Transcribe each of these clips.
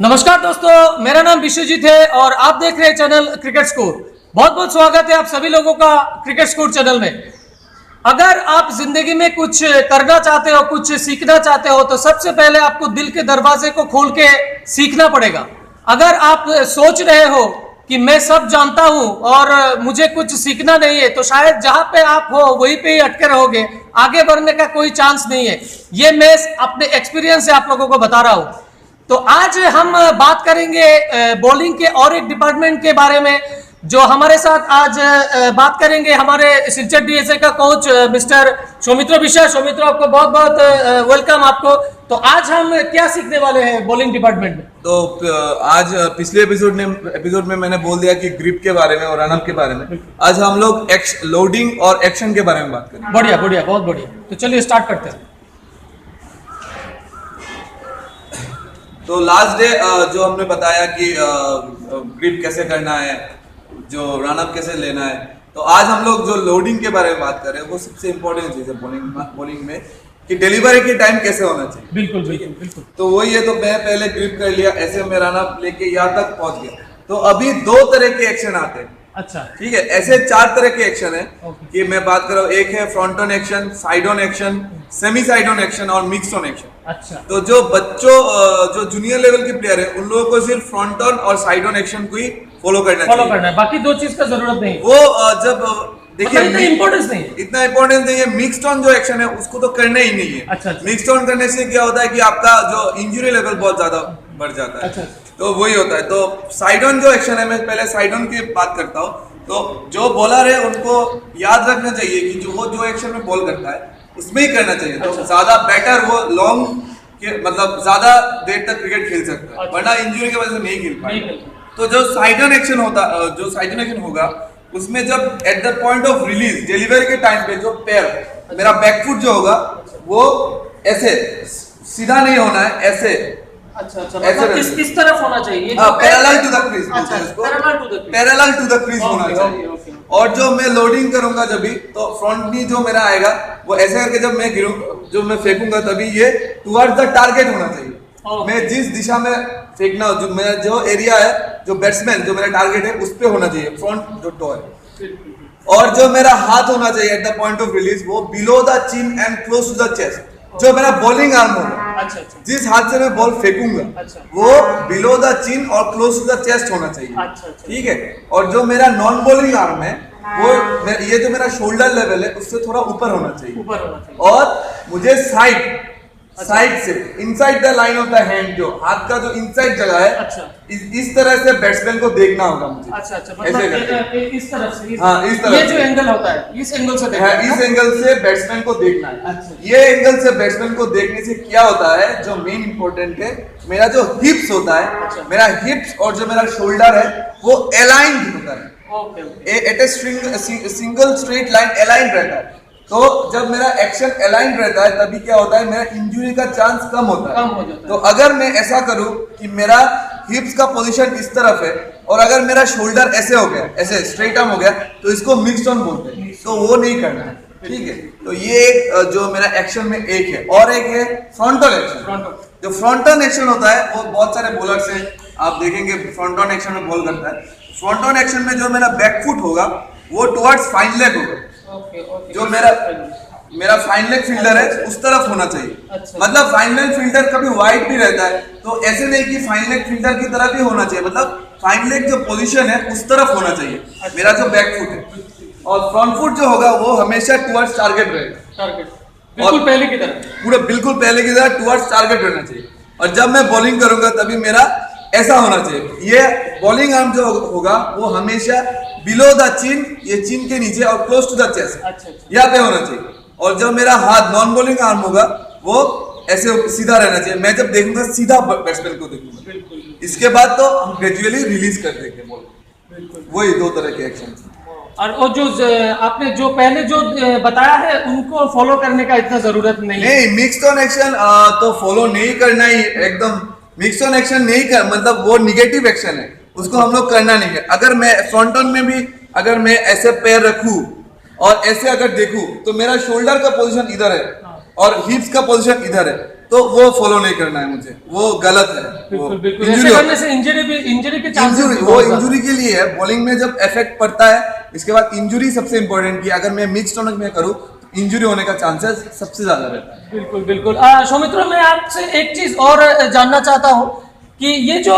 नमस्कार दोस्तों, मेरा नाम विश्वजीत है और आप देख रहे हैं चैनल क्रिकेट स्कोर। बहुत बहुत स्वागत है आप सभी लोगों का क्रिकेट स्कोर चैनल में। अगर आप जिंदगी में कुछ करना चाहते हो, कुछ सीखना चाहते हो, तो सबसे पहले आपको दिल के दरवाजे को खोल के सीखना पड़ेगा। अगर आप सोच रहे हो कि मैं सब जानता हूं और मुझे कुछ सीखना नहीं है, तो शायद जहां पे आप हो वहीं पे ही अटके रहोगे, आगे बढ़ने का कोई चांस नहीं है। ये मैं अपने एक्सपीरियंस से आप लोगों को बता रहा हूं। तो आज हम बात करेंगे बॉलिंग के और एक डिपार्टमेंट के बारे में, जो हमारे साथ आज बात करेंगे हमारे सिलचर डीएसए का कोच मिस्टर सौमित्र मिश्रा। सौमित्र, आपको बहुत बहुत वेलकम आपको। तो आज हम क्या सीखने वाले हैं बॉलिंग डिपार्टमेंट में? तो आज पिछले एपिसोड में मैंने बोल दिया कि ग्रिप के बारे में और रनअप के बारे में। आज हम लोग लोडिंग और एक्शन के बारे में बात करेंगे। बढ़िया बढ़िया, बहुत बढ़िया। तो चलिए स्टार्ट करते हैं। तो लास्ट डे जो हमने बताया कि ग्रिप कैसे करना है, जो रनअप कैसे लेना है, तो आज हम लोग जो लोडिंग के बारे में बात कर रहे हैं, वो सबसे इम्पोर्टेंट चीज़ है बॉलिंग में, कि डिलीवरी के टाइम कैसे होना चाहिए। बिल्कुल बिल्कुल बिल्कुल। तो वही है। तो मैं पहले ग्रिप कर लिया, ऐसे मैं रनअप लेके यहाँ तक पहुंच गया। तो अभी दो तरह के एक्शन आते हैं। अच्छा, ठीक है। ऐसे चार तरह के एक्शन है Okay. कि मैं बात कर रहा हूँ। एक है front on action, side on action, semi side on action और मिक्स ऑन एक्शन। अच्छा, तो जो बच्चों जो जूनियर लेवल के प्लेयर है, उन लोगों को सिर्फ फ्रंट ऑन और साइड ऑन एक्शन को ही फॉलो करना है, बाकी दो चीज का जरूरत नहीं। वो जब देखिए इतना इम्पोर्टेंस नहीं है। इतना इम्पोर्टेंस नहीं है। मिक्स्ड ऑन जो एक्शन है उसको तो करना ही नहीं है। अच्छा। मिक्स्ड ऑन करने से क्या होता है कि आपका जो इंजरी लेवल बहुत ज्यादा बढ़ जाता है। अच्छा। तो वही होता है। तो साइड ऑन जो एक्शन है, मैं पहले साइड ऑन की बात करता हूँ। तो जो बॉलर है उनको याद रखना चाहिए कि जो एक्शन में बॉल करता है उसमें ही करना चाहिए। तो ज्यादा बेटर वो लॉन्ग के मतलब ज्यादा देर तक क्रिकेट खेल सकता है, वरना इंजरी की वजह से नहीं खेल पाएगा। तो जो साइड ऑन एक्शन होगा, उसमें जब eight the point of release delivery के टाइम पे जो पैर मेरा बैकफुट जो होगा वो ऐसे सीधा नहीं होना है, ऐसे। अच्छा, मतलब किस तरफ होना चाहिए? Parallel to the crease. Parallel to the crease होना चाहिए। और जो मैं लोडिंग करूंगा जब भी, तो फ्रंट नी जो मेरा आएगा वो ऐसे करके जब मैं जो मैं फेंकूंगा तभी ये टुवर्ड्स द टारगेट होना चाहिए। मैं जिस दिशा में फेंकना, जो मेरा जो एरिया है, जो बैट्समैन जो मेरा टारगेट है उस पे होना चाहिए फ्रंट जो टो है। और जो मेरा हाथ होना चाहिए at the point of release, वो below the chin and close to the chest. जो मेरा बॉलिंग आर्म होगा, अच्छा, जिस हाथ से मैं बॉल फेंकूंगा, वो बिलो द चिन और क्लोज टू द चेस्ट होना चाहिए। अच्छा। ठीक है। और जो मेरा नॉन बॉलिंग आर्म है, वो ये जो मेरा शोल्डर लेवल है उससे थोड़ा ऊपर होना चाहिए। और मुझे साइड से inside the line of the hand, जो हाथ का जो इनसाइड जगह है, अच्छा, इस तरह से बैट्समैन को देखना होगा मुझे। अच्छा, मतलब इस तरफ से। हाँ, इस तरफ ये जो एंगल होता है, इस एंगल से देखना है। इस एंगल से बैट्समैन को देखना है। अच्छा। ये एंगल से बैट्समैन को देखने से क्या होता है, जो मेन इंपॉर्टेंट है, मेरा जो हिप्स होता है, अच्छा। मेरा हिप्स और जो मेरा शोल्डर है वो अलाइंड होता है। Okay. At a single straight line aligned रहता है। तो जब मेरा एक्शन अलाइंड रहता है तभी क्या होता है, मेरा इंजरी का चांस कम होता है। कम हो जाता है। तो अगर मैं ऐसा करूं कि मेरा हिप्स का पोजीशन इस तरफ है और अगर मेरा शोल्डर ऐसे हो गया, ऐसे स्ट्रेट आर्म हो गया, तो इसको मिक्स्ड ऑन बोलते हैं। तो वो नहीं करना है। ठीक है। तो ये एक जो मेरा एक्शन में एक है। और एक है फ्रंटल एक्शन। जो फ्रंटल एक्शन होता है वो बहुत सारे बॉलर्स हैं, आप देखेंगे फ्रंट ऑन एक्शन में बॉल करता है। फ्रंट ऑन एक्शन में जो मेरा बैकफुट होगा वो टुवर्ड्स फाइन लेग होगा। जो मेरा फाइन लेग फील्डर है उस तरफ होना चाहिए। अच्छा। मतलब फाइन लेग फील्डर कभी वाइड भी रहता है, तो ऐसे नहीं कि फाइन लेग फील्डर की तरफ ही होना चाहिए। मतलब फाइन लेग जो पोजीशन है उस तरफ होना चाहिए। अच्छा। मेरा जो बैकफुट है, और फ्रंट फुट जो होगा वो हमेशा टुवर्ड्स टारगेट रहेगा। बिल्कुल पहले की तरफ, पूरा बिल्कुल पहले की तरह टुवर्ड्स टारगेट रहना चाहिए। और जब मैं बॉलिंग करूंगा तभी मेरा ऐसा होना चाहिए। ये बॉलिंग आर्म जो होगा वो हमेशा बिलो द चिन, ये चिन के नीचे और क्लोज टू द चेस्ट, अच्छा, यहाँ पे होना चाहिए। और जब मेरा हाथ नॉन बॉलिंग आर्म होगा वो ऐसे सीधा रहना चाहिए। मैं जब देखूंगा सीधा बैट्समैन को देखूंगा। इसके बाद तो हम ग्रेजुअली रिलीज कर देंगे बॉल। वही दो तरह के एक्शन। और वो जो आपने जो पहले जो बताया है उनको फॉलो करने का इतना जरूरत नहीं है। नहीं, मिक्स्ड ऑन एक्शन तो फॉलो नहीं करना ही एकदम। मिक्स्ड ऑन एक्शन नहीं कर, मतलब वो निगेटिव एक्शन है, उसको हम लोग करना नहीं है। अगर मैं फ्रंट ऑन में भी अगर मैं ऐसे पैर रखूं और ऐसे अगर देखूं, तो मेरा शोल्डर का पोजीशन इधर है और हिप्स का पोजीशन इधर है। तो वो फॉलो नहीं करना है मुझे, वो गलत है। बिल्कुल बिल्कुल, ऐसे करने से इंजरी के चांसेस भी वो बहुत ज्यादा। इंजरी के लिए है। बॉलिंग में जब इफेक्ट पड़ता है, इसके बाद इंजरी सबसे इंपॉर्टेंट की अगर मैं मिड स्टोनक में करूँ इंजरी होने का चांसेस सबसे ज्यादा रहता है। बिल्कुल बिल्कुल। सौमित्र, मैं आपसे एक चीज और जानना चाहता हूँ कि ये जो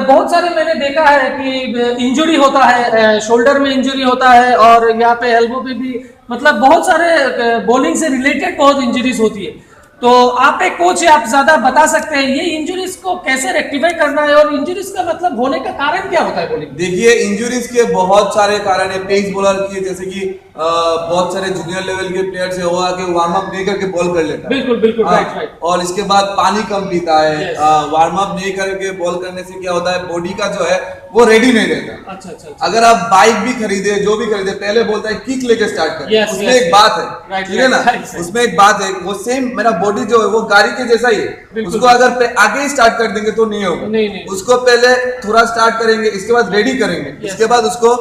बहुत सारे मैंने देखा है कि इंजरी होता है, शोल्डर में इंजरी होता है और यहाँ पे एल्बो पे भी, मतलब बहुत सारे बॉलिंग से रिलेटेड बहुत इंजरीज होती है। तो आप एक कोच है, आप ज्यादा बता सकते हैं ये इंजरीज को कैसे रेक्टिफाई करना है और इंजरीज का मतलब होने का कारण क्या होता है बॉलिंग? देखिए, इंजरीज के बहुत सारे कारण है। पेस बॉलर की, जैसे कि बहुत सारे जूनियर लेवल के प्लेयर से हुआ कि वार्म अप नहीं करके बॉल कर लेता है। बिल्कुल बिल्कुल, राइट राइट। और इसके बाद पानी कम पीता है। Yes. वार्म अप नहीं करके बॉल करने से क्या होता है, बॉडी का जो है वो रेडी नहीं रहता। अच्छा अच्छा। अगर आप बाइक भी खरीदे, जो भी खरीदे, पहले बोलता है किक लेके स्टार्ट कर। Yes, उसमें yes, एक yes. बात है, Right, ठीक है ना? right, right. उसमें एक बात है, वो सेम मेरा बॉडी जो है वो गाड़ी के जैसा ही है। बिल्कुल। उसको अगर आगे ही स्टार्ट कर देंगे तो नहीं होगा। नहीं। उसको पहले थोड़ा स्टार्ट करेंगे, इसके बाद रेडी करेंगे, Yes. इसके बाद उसको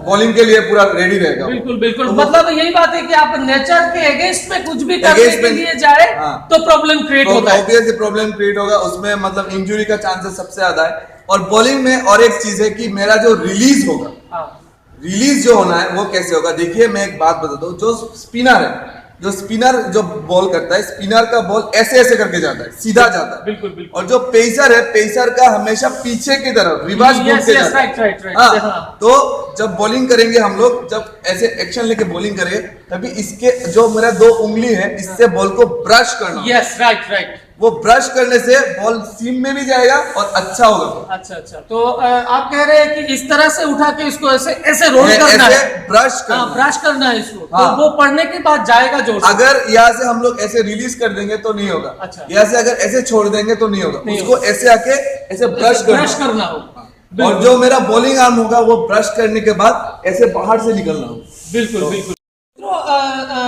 बॉलिंग के लिए पूरा रेडी रहेगा। बिल्कुल बिल्कुल, तो मतलब यही बात है कि आप नेचर के अगेंस्ट में कुछ भी करने Against के में- लिए जाए हाँ। तो प्रॉब्लम क्रिएट होता है। ऑब्वियसली प्रॉब्लम क्रिएट होगा उसमें, मतलब इंजरी का चांसेस सबसे ज्यादा है। और बॉलिंग में और एक चीज है कि मेरा जो रिलीज होगा, हाँ। रिलीज जो होना है वो कैसे होगा। देखिए, मैं एक बात बताता हूँ, जो स्पिनर है, जो स्पिनर जो बॉल करता है, स्पिनर का बॉल ऐसे ऐसे करके जाता है, सीधा जाता है। बिल्कुल बिल्कुल। और जो पेसर है, पेसर का हमेशा पीछे की तरफ रिवर्स घूम Yes, के yes, जाता है। right, right, right. हाँ, हाँ। तो जब बॉलिंग करेंगे हम लोग, जब ऐसे एक्शन लेके बॉलिंग करेंगे, तभी इसके जो मेरा 2 उंगली है, इससे बॉल को ब्रश करना होगा। Yes, right right. वो ब्रश करने से बॉल सीम में भी जाएगा और अच्छा होगा। अच्छा अच्छा, तो आप कह रहे हैं कि इस तरह से उठा के इसको ऐसे ऐसे रोल करना ऐसे है, ब्रश करना है। ब्रश करना है इसको, हाँ। तो वो पढ़ने के बाद जाएगा जोर से। अगर यहाँ से हम लोग ऐसे रिलीज कर देंगे तो नहीं होगा। अच्छा। यहाँ से अगर ऐसे छोड़ देंगे तो नहीं होगा। नहीं उसको ऐसे आके ऐसे ब्रश करना होगा। और जो मेरा बॉलिंग आर्म होगा वो ब्रश करने के बाद ऐसे बाहर से निकलना होगा। बिल्कुल बिल्कुल। तो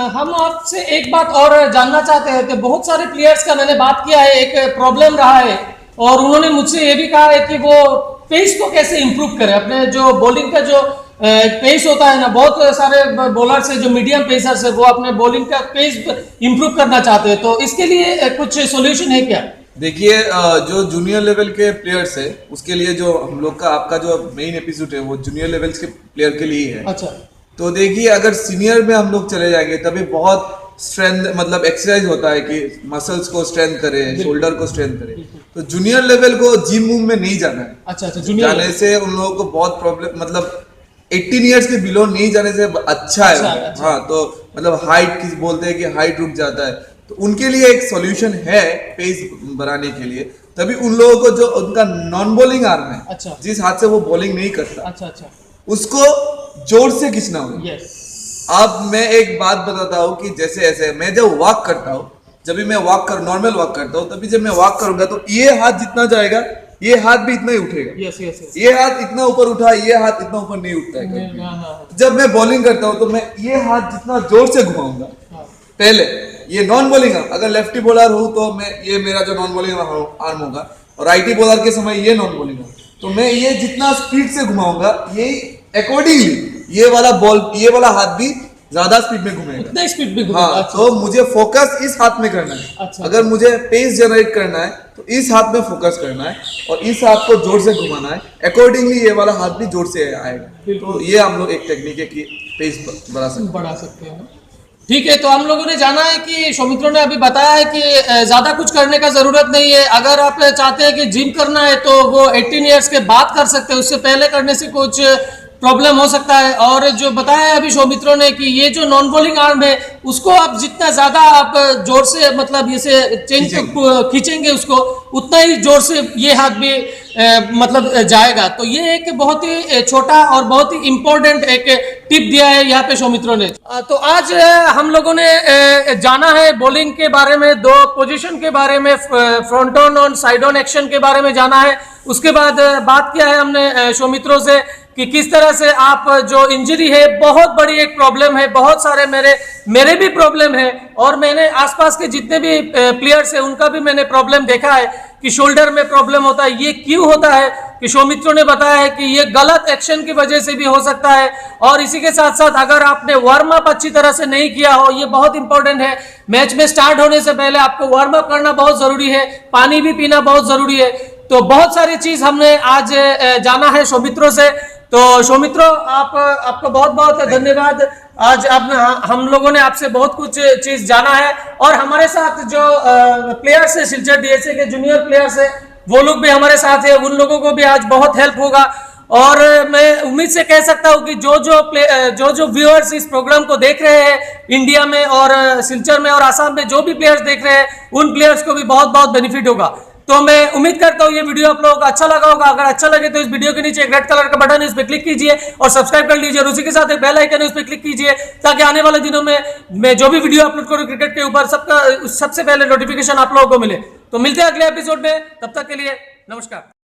हम आपसे एक बात और जानना चाहते हैं कि बहुत सारे प्लेयर्स का मैंने बात किया है, एक प्रॉब्लम रहा है और उन्होंने मुझसे ये भी कहा है कि वो पेस को कैसे इंप्रूव करें। अपने जो बॉलिंग का जो पेस होता है ना, बहुत सारे बॉलर्स है जो मीडियम पेसर्स है, वो अपने बॉलिंग का पेस इंप्रूव करना चाहते हैं, तो इसके लिए कुछ सोल्यूशन है क्या? देखिए, जो जूनियर लेवल के प्लेयर्स है उसके लिए जो हम लोग का आपका जो मेन एपिसोड है वो जूनियर लेवल्स के प्लेयर के लिए है। अच्छा। तो देखिए, अगर सीनियर में हम लोग चले जाएंगे तभी बहुत स्ट्रेंथ, मतलब एक्सरसाइज होता है कि मसल्स को स्ट्रेंथ करे, शोल्डर को स्ट्रेंथ करे। तो जूनियर लेवल को जिम वूम में नहीं जाना है। अच्छा अच्छा, जूनियर जाने से उन लोगों को बहुत प्रॉब्लम, मतलब 18 इयर्स के बिलो नहीं जाने से अच्छा है। अच्छा। हाँ, तो मतलब हाइट किस बोलते हैं कि हाइट रुक जाता है, तो उनके लिए एक सॉल्यूशन है पेस बढ़ाने के लिए। तभी उन लोगों को जो उनका नॉन बॉलिंग आर्म है, अच्छा। जिस हाथ से वो बॉलिंग नहीं करता, अच्छा अच्छा, उसको जोर से खींचना होगा। यस। अब मैं एक बात बताता हूँ कि जैसे ऐसे मैं जब वॉक करता हूँ, जब भी मैं नॉर्मल वॉक करता हूँ, तभी जब मैं वॉक करूंगा तो ये हाथ जितना जाएगा ये हाथ भी इतना ही उठेगा। Yes yes yes. ये हाथ इतना ऊपर उठा, ये हाथ इतना ऊपर नहीं उठता है कभी। जब मैं बॉलिंग करता हूँ तो मैं ये हाथ जितना जोर से घुमाऊंगा, पहले ये नॉन बॉलिंग आर्म, अगर लेफ्टी बॉलर हूँ तो मैं ये मेरा जो नॉन बॉलिंग आर्म होगा, और राइटी बॉलर के समय ये नॉन बॉलिंग आर्म, तो मैं ये जितना स्पीड से घुमाऊंगा ये अकॉर्डिंगली ये वाला हाथ भी ज्यादा स्पीड में घूमेगा, उतना स्पीड भी हाँ। अच्छा। तो मुझे फोकस इस हाथ में करना है। अच्छा। अगर मुझे पेस जनरेट करना है तो इस हाथ में फोकस करना है और इस हाथ को जोर से घुमाना है, अकॉर्डिंगली ये वाला हाथ भी जोर से आएगा। तो ये हम लोग एक टेक्निक है कि पेस बढ़ा सकते हैं। ठीक है, तो हम लोगों ने जाना है कि सौमित्र ने अभी बताया है कि ज्यादा कुछ करने का जरूरत नहीं है। अगर आप चाहते हैं कि जिम करना है तो वो 18 इयर्स के बाद कर सकते हैं, उससे पहले करने से कुछ प्रॉब्लम हो सकता है। और जो बताया है अभी सौमित्रों ने कि ये जो नॉन बॉलिंग आर्म है उसको आप जितना ज्यादा आप जोर से, मतलब इसे चेंज खींचेंगे उसको, उतना ही जोर से ये हाथ भी मतलब जाएगा। तो ये एक बहुत ही छोटा और बहुत ही इम्पोर्टेंट एक टिप दिया है यहाँ पे सौमित्रों ने। तो आज हम लोगों ने जाना है बॉलिंग के बारे में, 2 पोजीशन के बारे में, फ्रंट ऑन और साइड ऑन एक्शन के बारे में जाना है। उसके बाद बात किया है हमने सौमित्रों से कि किस तरह से आप जो इंजरी है, बहुत बड़ी एक प्रॉब्लम है, बहुत सारे मेरे भी प्रॉब्लम है और मैंने आसपास के जितने भी प्लेयर्स हैं उनका भी मैंने प्रॉब्लम देखा है कि शोल्डर में प्रॉब्लम होता है। ये क्यों होता है, कि सौमित्रों ने बताया है कि ये गलत एक्शन की वजह से भी हो सकता है। और इसी के साथ साथ अगर आपने वार्म अप अच्छी तरह से नहीं किया हो, ये बहुत इंपॉर्टेंट है, मैच में स्टार्ट होने से पहले आपको वार्म अप करना बहुत जरूरी है, पानी भी पीना बहुत जरूरी है। तो बहुत सारी चीज हमने आज जाना है सौमित्रों से। तो सौमित्रों, आपको बहुत बहुत धन्यवाद। आज हम लोगों ने आपसे बहुत कुछ चीज जाना है, और हमारे साथ जो प्लेयर्स है सिलचर डीएसए के जूनियर प्लेयर्स है, वो लोग भी हमारे साथ है, उन लोगों को भी आज बहुत हेल्प होगा। और मैं उम्मीद से कह सकता हूं कि जो व्यूअर्स इस प्रोग्राम को देख रहे हैं इंडिया में और सिलचर में और आसाम में, जो भी प्लेयर्स देख रहे हैं, उन प्लेयर्स को भी बहुत बहुत बेनिफिट होगा। तो मैं उम्मीद करता हूं ये वीडियो आप लोगों को अच्छा लगा होगा। अगर अच्छा लगे तो इस वीडियो के नीचे एक रेड कलर का बटन है, उस पर क्लिक कीजिए और सब्सक्राइब कर लीजिए, और उसी के साथ एक बेल आइकन है, उस पर क्लिक कीजिए, ताकि आने वाले दिनों में मैं जो भी वीडियो अपलोड करूं क्रिकेट के ऊपर सबसे पहले नोटिफिकेशन आप लोगों को मिले। तो मिलते हैं अगले एपिसोड में, तब तक के लिए नमस्कार।